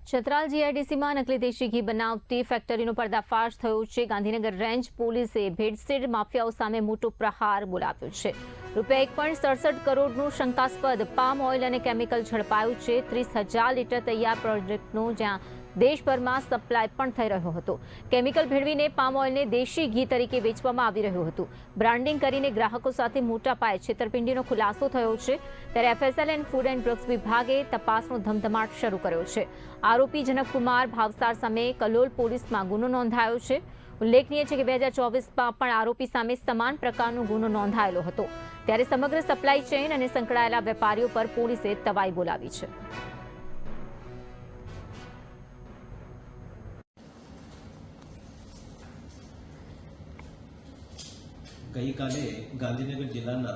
છત્રાલ જીઆઈડીસીમાં નકલી દેશી ઘી બનાવતી ફેક્ટરીનો પર્દાફાશ થયો છે। ગાંધીનગર રેન્જ પોલીસે ભેળસેળ માફિયાઓ સામે મોટો પ્રહાર બોલાવ્યો છે। રૂપિયા 1.67 કરોડનું શંકાસ્પદ પામ ઓઇલ અને કેમિકલ ઝડપાયું છે। 30,000 લીટર તૈયાર પ્રોડક્ટનો જ્યાં દેશભરમાં સપ્લાય પણ થઈ રહ્યો હતો। કેમિકલ ભેળવીને પામ ઓઇલને દેશી ઘી તરીકે વેચવામાં આવી રહ્યું હતું। બ્રાન્ડિંગ કરીને ગ્રાહકો સાથે મોટા પાયે છેતરપિંડીનો ખુલાસો થયો છે। ત્યારે FSL and food and drugs વિભાગે તપાસનો ધમધમાટ શરૂ કર્યો છે। આરોપી જનકકુમાર ભાવસાર સામે કલોલ પોલીસમાં ગુનો નોંધાયો છે। ઉલ્લેખનીય છે કે 2024માં પણ આરોપી સામે સમાન પ્રકારનો ગુનો નોંધાયેલો હતો। ત્યારે સમગ્ર સપ્લાય ચેઇન અને સંકળાયેલા વેપારીઓ પર પોલીસે તવાઈ બોલાવી છે। ગઈકાલે ગાંધીનગર જિલ્લાના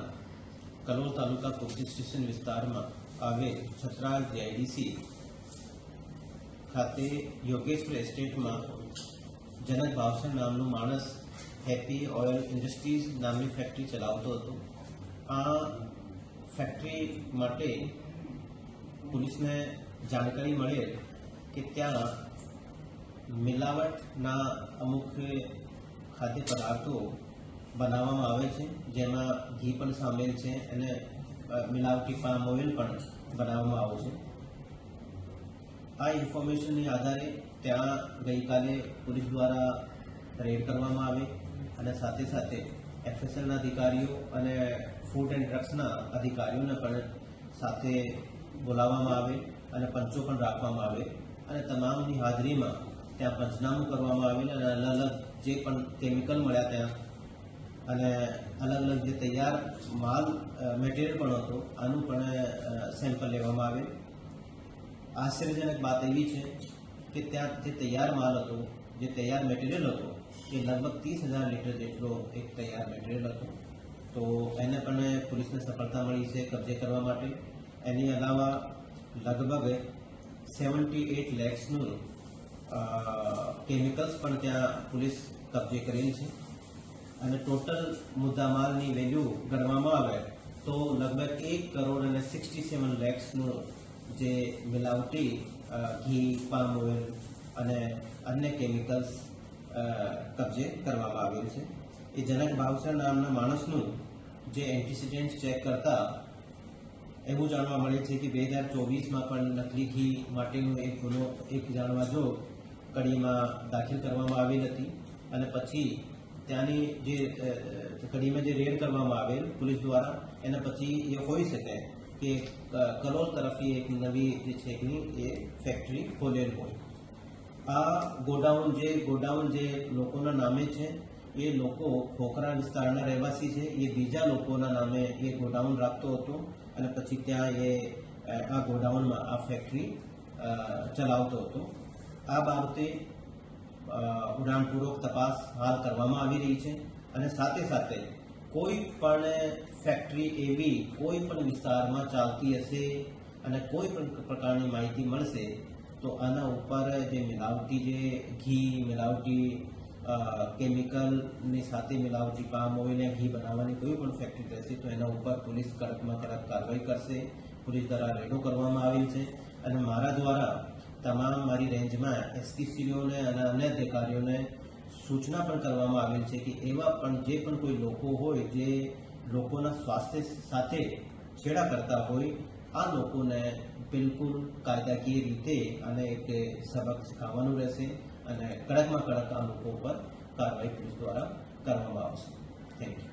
કલોલ તાલુકા પોલીસ સ્ટેશન વિસ્તારમાં આવેલ છત્રાલ જીઆઈડીસી ખાતે યોગેશ્વર એસ્ટેટમાં જનક ભાવસર નામનો માણસ હેપી ઓઇલ ઇન્ડસ્ટ્રીઝ નામની ફેક્ટરી ચલાવતો હતો। આ ફેક્ટરી માટે પોલીસને જાણકારી મળેલ કે ત્યાં મિલાવટના અમુક ખાદ્ય પદાર્થો બનાવવામાં આવે છે, જેમાં ઘી પણ સામેલ છે અને મિલાવટી પામ ઓઇલ પણ બનાવવામાં આવે છે। આ ઇન્ફોર્મેશનની આધારે ત્યાં ગઈકાલે પોલીસ દ્વારા રેડ કરવામાં આવી અને સાથે સાથે એફએસએલના અધિકારીઓ અને ફૂડ એન્ડ ડ્રગ્સના અધિકારીઓને પણ સાથે બોલાવવામાં આવે અને પંચો પણ રાખવામાં આવે અને તમામની હાજરીમાં ત્યાં પંચનામું કરવામાં આવેલ અને અલગ અલગ જે પણ કેમિકલ મળ્યા ત્યાં અને અલગ અલગ જે તૈયાર માલ મટીરિયલ પણ હતો આનું પણ સેમ્પલ લેવામાં આવે। આશ્ચર્યજનક વાત એવી છે કે ત્યાં જે તૈયાર માલ હતો, જે તૈયાર મટીરિયલ હતો એ લગભગ 30,000 લીટર જેટલો એક તૈયાર મટીરિયલ હતો। તો એને પણ પોલીસને સફળતા મળી છે કબજે કરવા માટે। એની અલાવા લગભગ 78 લેક્સનું કેમિકલ્સ પણ ત્યાં પોલીસ કબજે કરેલ છે અને ટોટલ મુદ્દામાલની વેલ્યુ ગણવામાં આવે તો લગભગ 1.67 કરોડનું જે મિલાવટી ઘી, પામ ઓઇલ અને અન્ય કેમિકલ્સ કબજે કરવામાં આવેલ છે। એ જનક ભાવસર નામના માણસનું જે એન્ટિસિડન્ટ ચેક કરતા એવું જાણવા મળે છે કે 2024માં પણ નકલી ઘી માટેનો એક ગુનો જાણવા જો કડીમાં દાખલ કરવામાં આવેલ હતી અને પછી ત્યાંની જે કડીમાં જે રેડ કરવામાં આવેલ પોલીસ દ્વારા એના પછી એ હોઈ શકે કે કલોલ તરફથી એક નવી જે છે એ ફેક્ટરી ખોલેલ હોય। આ ગોડાઉન જે લોકોના નામે છે એ લોકો ખોખરા વિસ્તારના રહેવાસી છે। એ બીજા લોકોના નામે એ ગોડાઉન રાખતો હતો અને પછી ત્યાં એ આ ગોડાઉનમાં આ ફેક્ટરી ચલાવતો હતો। આ બાબતે ઉડાણપૂર્વક તપાસ હાલ કરવામાં આવી રહી છે અને સાથે સાથે કોઈ પણ ફેક્ટરી એવી કોઈ પણ વિસ્તારમાં ચાલતી હશે અને કોઈ પણ પ્રકારની માહિતી મળશે તો આના ઉપર જે મિલાવટી જે ઘી, મિલાવટી કેમિકલની સાથે મિલાવટી પામ ઓઇલ ઘી બનાવવાની કોઈ પણ ફેક્ટરી રહેશે તો એના ઉપર પોલીસ કડકમાં કડક કાર્યવાહી કરશે। પોલીસ દ્વારા રેડો કરવામાં આવેલ છે અને મારા દ્વારા તમામ મારી રેન્જમાં એસપીસીઓને અને અન્ય અધિકારીઓને સૂચના પણ કરવામાં આવેલ છે કે એવા પણ જે પણ કોઈ લોકો હોય જે લોકોના સ્વાસ્થ્ય સાથે છેડા કરતા હોય આ લોકોને બિલકુલ કાયદાકીય રીતે અને એક સબક શીખવવાનું રહેશે અને કડકમાં કડક આ લોકો પર કાર્યવાહી પોલીસ દ્વારા કરવામાં આવશે। Thank you.